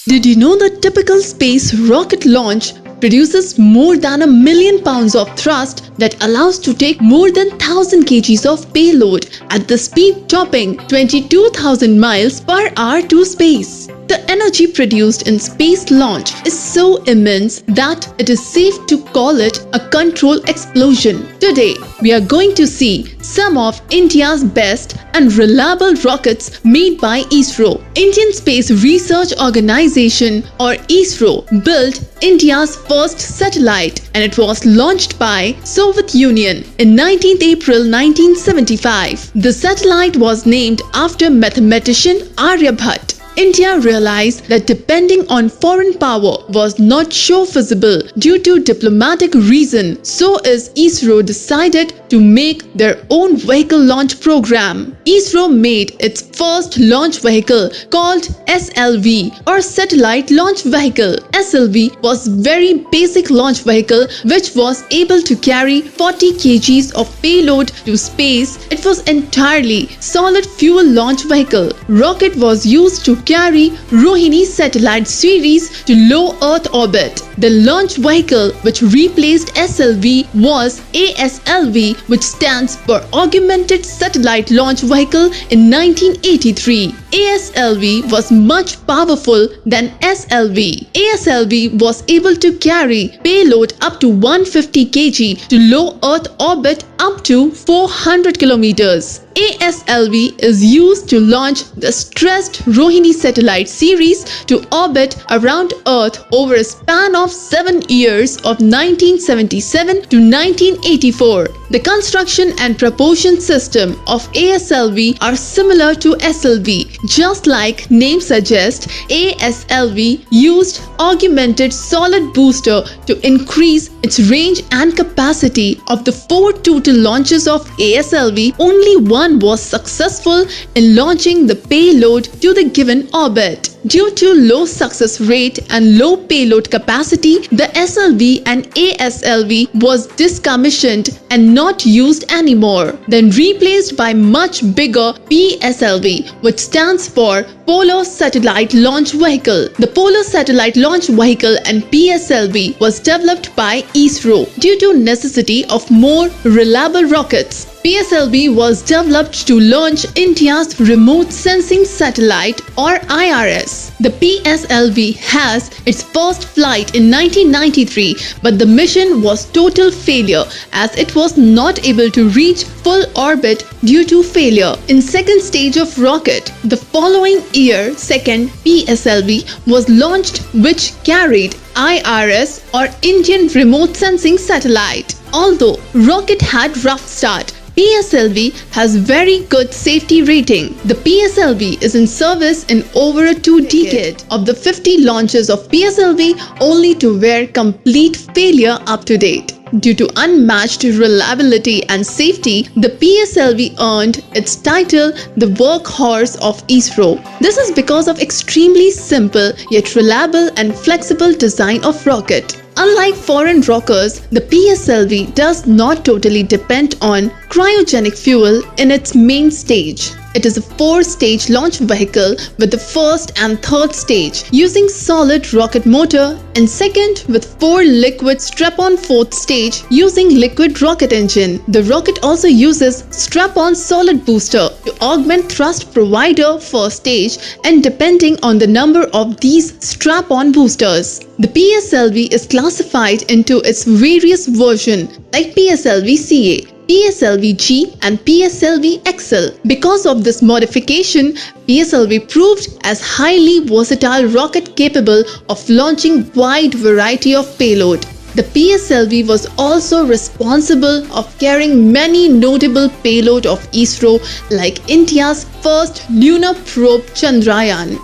Did you know the typical space rocket launch produces more than 1,000,000 pounds of thrust that allows to take more than 1,000 kgs of payload at the speed topping 22,000 miles per hour to space? The energy produced in space launch is so immense that it is safe to call it a controlled explosion. Today, we are going to see some of India's best and reliable rockets made by Isro. Indian Space Research Organization or Isro built India's first satellite, and it was launched by Soviet Union in 19th April 1975. The satellite was named after mathematician Aryabhat. India realized that depending on foreign power was not so feasible due to diplomatic reason, so is Isro decided to make their own vehicle launch program. Isro made its first launch vehicle called SLV or Satellite Launch Vehicle. SLV was very basic launch vehicle which was able to carry 40 kgs of payload to space. It was entirely solid fuel launch vehicle. Rocket was used to carry Rohini satellite series to low Earth orbit. The launch vehicle which replaced SLV was ASLV, which stands for Augmented Satellite Launch Vehicle in 1983. ASLV was much powerful than SLV. ASLV was able to carry payload up to 150 kg to low Earth orbit up to 400 kilometers. ASLV is used to launch the stressed Rohini satellite series to orbit around Earth over a span of 7 years of 1977 to 1984. The construction and propulsion system of ASLV are similar to SLV. Just like name suggests, ASLV used augmented solid booster to increase its range and capacity. Of the 4 total launches of ASLV, only one was successful in launching the payload to the given orbit. Due to low success rate and low payload capacity, the SLV and ASLV was discommissioned and not used anymore, then replaced by much bigger PSLV, which stands for Polar Satellite Launch Vehicle. The Polar Satellite Launch Vehicle and PSLV was developed by Isro due to necessity of more reliable rockets. PSLV was developed to launch India's Remote Sensing Satellite or IRS. The PSLV has its first flight in 1993, but the mission was total failure as it was not able to reach full orbit due to failure. In second stage of rocket, the following year, second PSLV was launched, which carried IRS or Indian Remote Sensing Satellite. Although rocket had rough start, PSLV has very good safety rating. The PSLV is in service in over a 2 decade. Of the 50 launches of PSLV, only 2 were complete failure up to date. Due to unmatched reliability and safety, the PSLV earned its title the workhorse of Isro. This is because of extremely simple yet reliable and flexible design of rocket. Unlike foreign rockets, the PSLV does not totally depend on cryogenic fuel in its main stage. It is a 4-stage launch vehicle with the first and third stage using solid rocket motor and second with 4 liquid strap-on fourth stage using liquid rocket engine. The rocket also uses strap-on solid booster to augment thrust provider first stage and depending on the number of these strap-on boosters. The PSLV is classified into its various versions like PSLV-CA, PSLV-G and PSLV-XL. Because of this modification, PSLV proved as highly versatile rocket capable of launching wide variety of payload. The PSLV was also responsible of carrying many notable payload of Isro like India's first lunar probe Chandrayaan,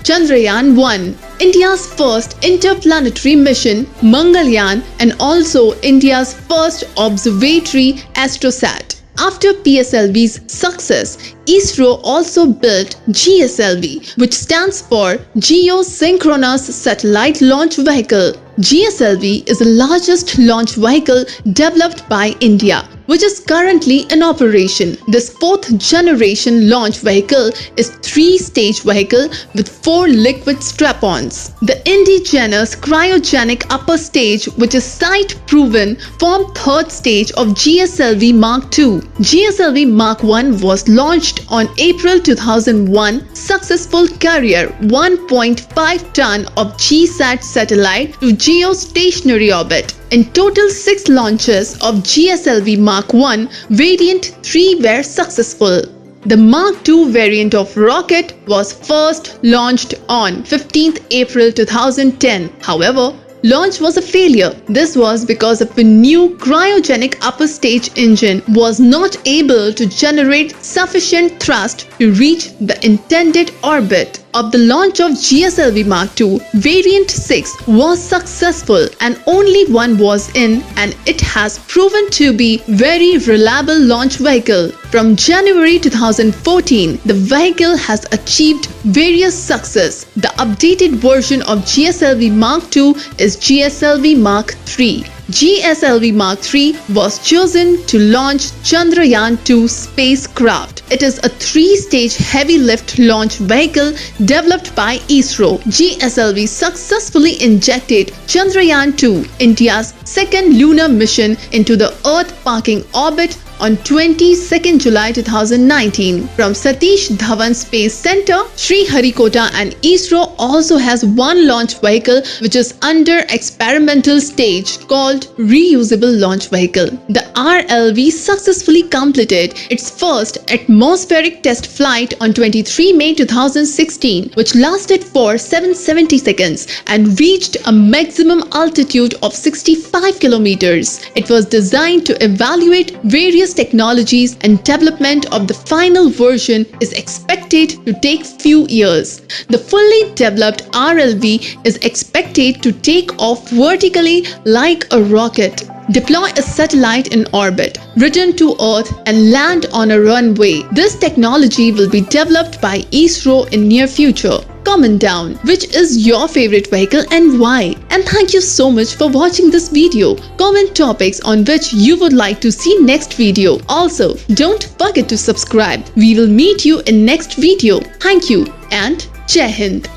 Chandrayaan-1, India's first interplanetary mission Mangalyaan, and also India's first observatory Astrosat. After PSLV's success, Isro also built GSLV, which stands for Geosynchronous Satellite Launch Vehicle. GSLV is the largest launch vehicle developed by India, which is currently in operation. This fourth generation launch vehicle is 3-stage vehicle with 4 liquid strap-ons. The indigenous cryogenic upper stage, which is site proven, formed third stage of GSLV Mark II. GSLV Mark I was launched on April 2001, successful carrier 1.5 ton of GSAT satellite to geostationary orbit. In total, 6 launches of GSLV Mark I variant 3 were successful. The Mark II variant of rocket was first launched on 15th April 2010. However, launch was a failure. This was because of a new cryogenic upper stage engine was not able to generate sufficient thrust to reach the intended orbit. Of the launch of GSLV Mark II, variant 6 was successful and only one was in, and it has proven to be very reliable launch vehicle. From January 2014, the vehicle has achieved various success. The updated version of GSLV Mark II is GSLV Mark III. GSLV Mark III was chosen to launch Chandrayaan-2 spacecraft. It is a 3-stage heavy lift launch vehicle developed by Isro. GSLV successfully injected Chandrayaan-2, India's second lunar mission, into the Earth parking orbit on 22nd July 2019. From Satish Dhawan Space Center, Sriharikota, and Isro also has one launch vehicle which is under experimental stage called Reusable Launch Vehicle. The RLV successfully completed its first atmospheric test flight on 23 May 2016, which lasted for 770 seconds and reached a maximum altitude of 65 kilometers. It was designed to evaluate various technologies, and development of the final version is expected to take few years. The fully developed RLV is expected to take off vertically like a rocket, deploy a satellite in orbit, return to Earth, and land on a runway. This technology will be developed by Isro in near future. Comment down which is your favorite vehicle and why. And thank you so much for watching this video. Comment topics on which you would like to see next video. Also, don't forget to subscribe. We will meet you in next video. Thank you and Jai Hind.